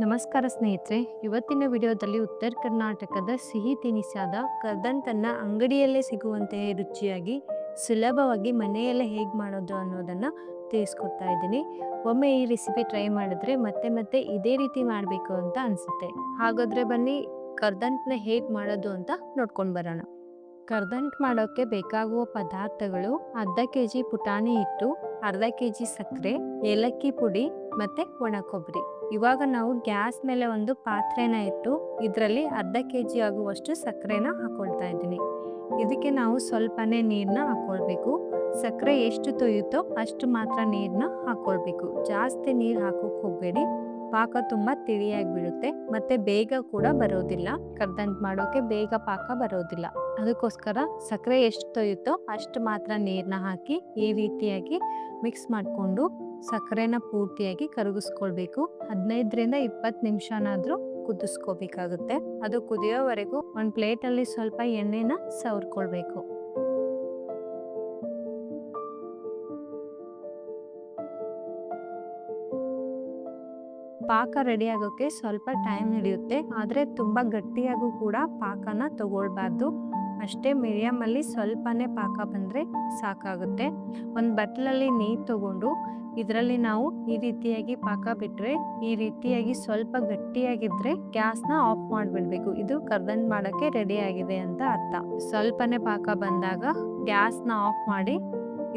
ನಮಸ್ಕಾರ ಸ್ನೇಹಿತರೆ. ಇವತ್ತಿನ ವಿಡಿಯೋದಲ್ಲಿ ಉತ್ತರ ಕರ್ನಾಟಕದ ಸಿಹಿ ತಿನಿಸಾದ ಕರ್ದಂಟನ್ನು ಅಂಗಡಿಯಲ್ಲೇ ಸಿಗುವಂತೆಯೇ ರುಚಿಯಾಗಿ ಸುಲಭವಾಗಿ ಮನೆಯಲ್ಲೇ ಹೇಗೆ ಮಾಡೋದು ಅನ್ನೋದನ್ನು ತಿಳಿಸ್ಕೊಡ್ತಾ ಇದ್ದೀನಿ. ಒಮ್ಮೆ ಈ ರೆಸಿಪಿ ಟ್ರೈ ಮಾಡಿದ್ರೆ ಮತ್ತೆ ಮತ್ತೆ ಇದೇ ರೀತಿ ಮಾಡಬೇಕು ಅಂತ ಅನಿಸುತ್ತೆ. ಹಾಗಾದರೆ ಬನ್ನಿ ಕರ್ದಂಟನ್ನ ಹೇಗೆ ಮಾಡೋದು ಅಂತ ನೋಡ್ಕೊಂಡು ಬರೋಣ. ಕರ್ದಂಟು ಮಾಡೋಕ್ಕೆ ಬೇಕಾಗುವ ಪದಾರ್ಥಗಳು: ಅರ್ಧ ಕೆ ಜಿ ಪುಟಾಣಿ ಹಿಟ್ಟು, ಅರ್ಧ ಕೆ ಜಿ ಸಕ್ಕರೆ, ಏಲಕ್ಕಿ ಪುಡಿ ಮತ್ತು ಒಣ ಕೊಬ್ಬರಿ. ಇವಾಗ ನಾವು ಗ್ಯಾಸ್ ಮೇಲೆ ಒಂದು ಪಾತ್ರೆನ ಇಟ್ಟು ಇದರಲ್ಲಿ ಅರ್ಧ ಕೆ ಜಿ ಆಗುವಷ್ಟು ಸಕ್ಕರೆನ ಹಾಕೊಳ್ತಾ ಇದ್ದೀನಿ. ಇದಕ್ಕೆ ನಾವು ಸ್ವಲ್ಪನೇ ನೀರನ್ನ ಹಾಕ್ಕೊಳ್ಬೇಕು. ಸಕ್ಕರೆ ಎಷ್ಟು ತೊಯ್ಯುತ್ತೋ ಅಷ್ಟು ಮಾತ್ರ ನೀರನ್ನ ಹಾಕ್ಕೊಳ್ಬೇಕು. ಜಾಸ್ತಿ ನೀರು ಹಾಕೋಕೆ ಹೋಗಬೇಡಿ, ಪಾಕ ತುಂಬ ತಿಳಿಯಾಗಿ ಬೀಳುತ್ತೆ ಮತ್ತು ಬೇಗ ಕೂಡ ಬರೋದಿಲ್ಲ. ಕರ್ದಂಟು ಮಾಡೋಕ್ಕೆ ಬೇಗ ಪಾಕ ಬರೋದಿಲ್ಲ. ಅದಕ್ಕೋಸ್ಕರ ಸಕ್ಕರೆ ಎಷ್ಟು ತೊಯ್ಯುತ್ತೋ ಅಷ್ಟು ಮಾತ್ರ ನೀರನ್ನ ಹಾಕಿ ಈ ರೀತಿಯಾಗಿ ಮಿಕ್ಸ್ ಮಾಡಿಕೊಂಡು ಸಕ್ಕರೆನ ಪೂರ್ತಿಯಾಗಿ ಕರಗಿಸ್ಕೊಳ್ಬೇಕು. 15ರಿಂದ 20 ನಿಮಿಷನಾದರೂ ಕುದಿಸ್ಕೋಬೇಕಾಗುತ್ತೆ. ಅದು ಕುದಿಯೋವರೆಗೂ ಒಂದು ಪ್ಲೇಟಲ್ಲಿ ಸ್ವಲ್ಪ ಎಣ್ಣೆನ ಸವರ್ಕೊಳ್ಬೇಕು. ಪಾಕ ರೆಡಿ ಆಗೋಕ್ಕೆ ಸ್ವಲ್ಪ ಟೈಮ್ ಹಿಡಿಯುತ್ತೆ, ಆದರೆ ತುಂಬ ಗಟ್ಟಿಯಾಗೂ ಕೂಡ ಪಾಕನ ತಗೊಳ್ಬಾರ್ದು. ಅಷ್ಟೇ ಮೀಡಿಯಮಲ್ಲಿ ಸ್ವಲ್ಪನೇ ಪಾಕ ಬಂದರೆ ಸಾಕಾಗುತ್ತೆ. ಒಂದು ಬಟ್ಲಲ್ಲಿ ನೀರು ತಗೊಂಡು ಇದರಲ್ಲಿ ನಾವು ಈ ರೀತಿಯಾಗಿ ಪಾಕ ಬಿಟ್ಟರೆ, ಈ ರೀತಿಯಾಗಿ ಸ್ವಲ್ಪ ಗಟ್ಟಿಯಾಗಿದ್ದರೆ ಗ್ಯಾಸ್ನ ಆಫ್ ಮಾಡಿಬಿಡ್ಬೇಕು. ಇದು ಕರ್ದಂಟು ಮಾಡೋಕ್ಕೆ ರೆಡಿ ಆಗಿದೆ ಅಂತ ಅರ್ಥ. ಸ್ವಲ್ಪನೇ ಪಾಕ ಬಂದಾಗ ಗ್ಯಾಸ್ನ ಆಫ್ ಮಾಡಿ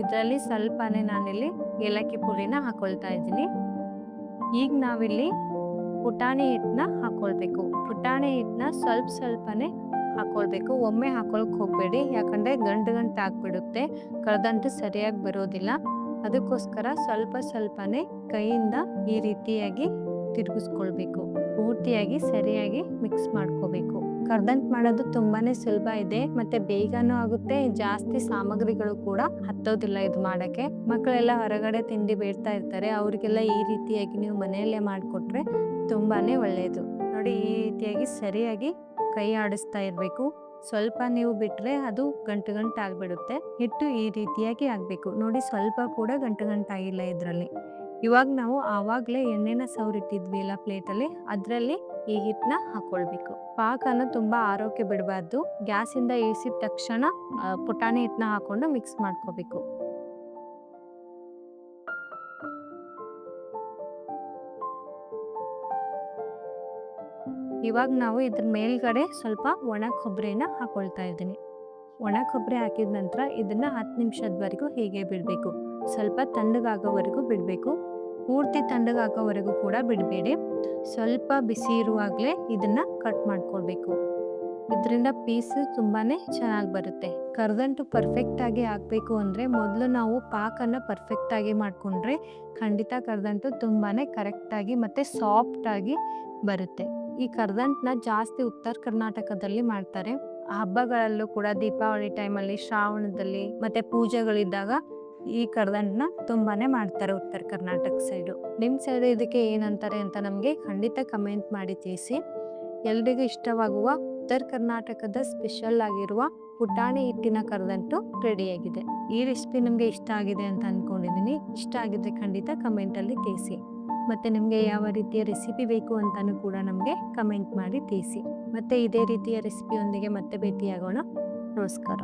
ಇದರಲ್ಲಿ ಸ್ವಲ್ಪನೇ ನಾನಿಲ್ಲಿ ಏಲಕ್ಕಿ ಪುಡಿನ ಹಾಕೊಳ್ತಾ ಇದ್ದೀನಿ. ಈಗ ನಾವಿಲ್ಲಿ ಪುಟಾಣಿ ಹಿಟ್ಟನ್ನ ಹಾಕ್ಕೊಳ್ಬೇಕು. ಪುಟಾಣಿ ಹಿಟ್ಟನ್ನ ಸ್ವಲ್ಪನೇ ಹಾಕ್ಕೊಳ್ಬೇಕು. ಒಮ್ಮೆ ಹಾಕೊಳಕ್ಕೆ ಹೋಗಬೇಡಿ, ಯಾಕಂದರೆ ಗಂಟು ಆಗ್ಬಿಡುತ್ತೆ, ಕರ್ದಂಟು ಸರಿಯಾಗಿ ಬರೋದಿಲ್ಲ. ಅದಕ್ಕೋಸ್ಕರ ಸ್ವಲ್ಪನೇ ಕೈಯಿಂದ ಈ ರೀತಿಯಾಗಿ ತಿರುಗಿಸ್ಕೊಳ್ಬೇಕು. ಪೂರ್ತಿಯಾಗಿ ಸರಿಯಾಗಿ ಮಿಕ್ಸ್ ಮಾಡ್ಕೋಬೇಕು. ಕರ್ದಂಟು ಮಾಡೋದು ತುಂಬಾ ಸುಲಭ ಇದೆ ಮತ್ತು ಬೇಗನೂ ಆಗುತ್ತೆ. ಜಾಸ್ತಿ ಸಾಮಗ್ರಿಗಳು ಕೂಡ ಹತ್ತೋದಿಲ್ಲ ಇದು ಮಾಡೋಕ್ಕೆ. ಮಕ್ಕಳೆಲ್ಲ ಹೊರಗಡೆ ತಿಂಡಿ ಬೇಡ್ತಾ ಇರ್ತಾರೆ, ಅವರಿಗೆಲ್ಲ ಈ ರೀತಿಯಾಗಿ ನೀವು ಮನೆಯಲ್ಲೇ ಮಾಡಿಕೊಟ್ರೆ ತುಂಬಾ ಒಳ್ಳೆಯದು. ನೋಡಿ, ಈ ರೀತಿಯಾಗಿ ಸರಿಯಾಗಿ ಕೈ ಆಡಿಸ್ತಾ ಇರಬೇಕು. ಸ್ವಲ್ಪ ನೀವು ಬಿಟ್ಟರೆ ಅದು ಗಂಟು ಆಗಿಬಿಡುತ್ತೆ. ಹಿಟ್ಟು ಈ ರೀತಿಯಾಗಿ ಆಗಬೇಕು. ನೋಡಿ, ಸ್ವಲ್ಪ ಕೂಡ ಗಂಟು ಆಗಿಲ್ಲ ಇದರಲ್ಲಿ. ಇವಾಗ ನಾವು ಆವಾಗಲೇ ಎಣ್ಣೆನ ಸವರಿಟ್ಟಿದ್ವಿ ಎಲ್ಲ ಪ್ಲೇಟಲ್ಲಿ, ಅದರಲ್ಲಿ ಈ ಹಿಟ್ಟನ್ನ ಹಾಕ್ಕೊಳ್ಬೇಕು. ಪಾಕನ ತುಂಬ ಆರೋಕೆ ಬಿಡಬಾರ್ದು. ಗ್ಯಾಸಿಂದ ಇಳಿಸಿದ ತಕ್ಷಣ ಪುಟಾಣಿ ಹಿಟ್ಟನ್ನ ಹಾಕ್ಕೊಂಡು ಮಿಕ್ಸ್ ಮಾಡ್ಕೋಬೇಕು. ಇವಾಗ ನಾವು ಇದ್ರ ಮೇಲ್ಗಡೆ ಸ್ವಲ್ಪ ಒಣ ಕೊಬ್ಬರಿನ ಹಾಕೊಳ್ತಾ ಇದ್ದೀನಿ. ಒಣ ಕೊಬ್ಬರಿ ಹಾಕಿದ ನಂತರ ಇದನ್ನು 10 ನಿಮಿಷದವರೆಗೂ ಹೀಗೆ ಬಿಡಬೇಕು. ಸ್ವಲ್ಪ ತಣ್ಣಗಾಗೋವರೆಗೂ ಬಿಡಬೇಕು. ಪೂರ್ತಿ ತಣ್ಣಗಾಗೋವರೆಗೂ ಕೂಡ ಬಿಡಬೇಡಿ. ಸ್ವಲ್ಪ ಬಿಸಿ ಇರುವಾಗಲೇ ಇದನ್ನು ಕಟ್ ಮಾಡ್ಕೊಳ್ಬೇಕು. ಇದರಿಂದ ಪೀಸು ತುಂಬಾ ಚೆನ್ನಾಗಿ ಬರುತ್ತೆ. ಕರ್ದಂಟು ಪರ್ಫೆಕ್ಟಾಗಿ ಆಗಬೇಕು ಅಂದರೆ ಮೊದಲು ನಾವು ಪಾಕನ್ನು ಪರ್ಫೆಕ್ಟಾಗಿ ಮಾಡಿಕೊಂಡ್ರೆ ಖಂಡಿತ ಕರ್ದಂಟು ತುಂಬಾ ಕರೆಕ್ಟಾಗಿ ಮತ್ತು ಸಾಫ್ಟಾಗಿ ಬರುತ್ತೆ. ಈ ಕರ್ದಂಟನ್ನ ಜಾಸ್ತಿ ಉತ್ತರ ಕರ್ನಾಟಕದಲ್ಲಿ ಮಾಡ್ತಾರೆ. ಹಬ್ಬಗಳಲ್ಲೂ ಕೂಡ ದೀಪಾವಳಿ ಟೈಮಲ್ಲಿ, ಶ್ರಾವಣದಲ್ಲಿ ಮತ್ತು ಪೂಜೆಗಳಿದ್ದಾಗ ಈ ಕರ್ದಂಟನ್ನ ತುಂಬಾ ಮಾಡ್ತಾರೆ ಉತ್ತರ ಕರ್ನಾಟಕ ಸೈಡು. ನಿಮ್ಮ ಸೈಡು ಇದಕ್ಕೆ ಏನಂತಾರೆ ಅಂತ ನಮಗೆ ಖಂಡಿತ ಕಮೆಂಟ್ ಮಾಡಿ ತಿಳಿಸಿ. ಎಲ್ರಿಗೂ ಇಷ್ಟವಾಗುವ ಉತ್ತರ ಕರ್ನಾಟಕದ ಸ್ಪೆಷಲ್ ಆಗಿರುವ ಪುಟಾಣಿ ಹಿಟ್ಟಿನ ಕರ್ದಂಟು ರೆಡಿಯಾಗಿದೆ. ಈ ರೆಸಿಪಿ ನಿಮಗೆ ಇಷ್ಟ ಆಗಿದೆ ಅಂತ ಅಂದ್ಕೊಂಡಿದ್ದೀನಿ. ಇಷ್ಟ ಆಗಿದ್ರೆ ಖಂಡಿತ ಕಮೆಂಟಲ್ಲಿ ತಿಳಿಸಿ. ಮತ್ತು ನಿಮಗೆ ಯಾವ ರೀತಿಯ ರೆಸಿಪಿ ಬೇಕು ಅಂತಲೂ ಕೂಡ ನಮಗೆ ಕಮೆಂಟ್ ಮಾಡಿ ತಿಳಿಸಿ. ಮತ್ತು ಇದೇ ರೀತಿಯ ರೆಸಿಪಿಯೊಂದಿಗೆ ಮತ್ತೆ ಭೇಟಿಯಾಗೋಣ. ನಮಸ್ಕಾರ.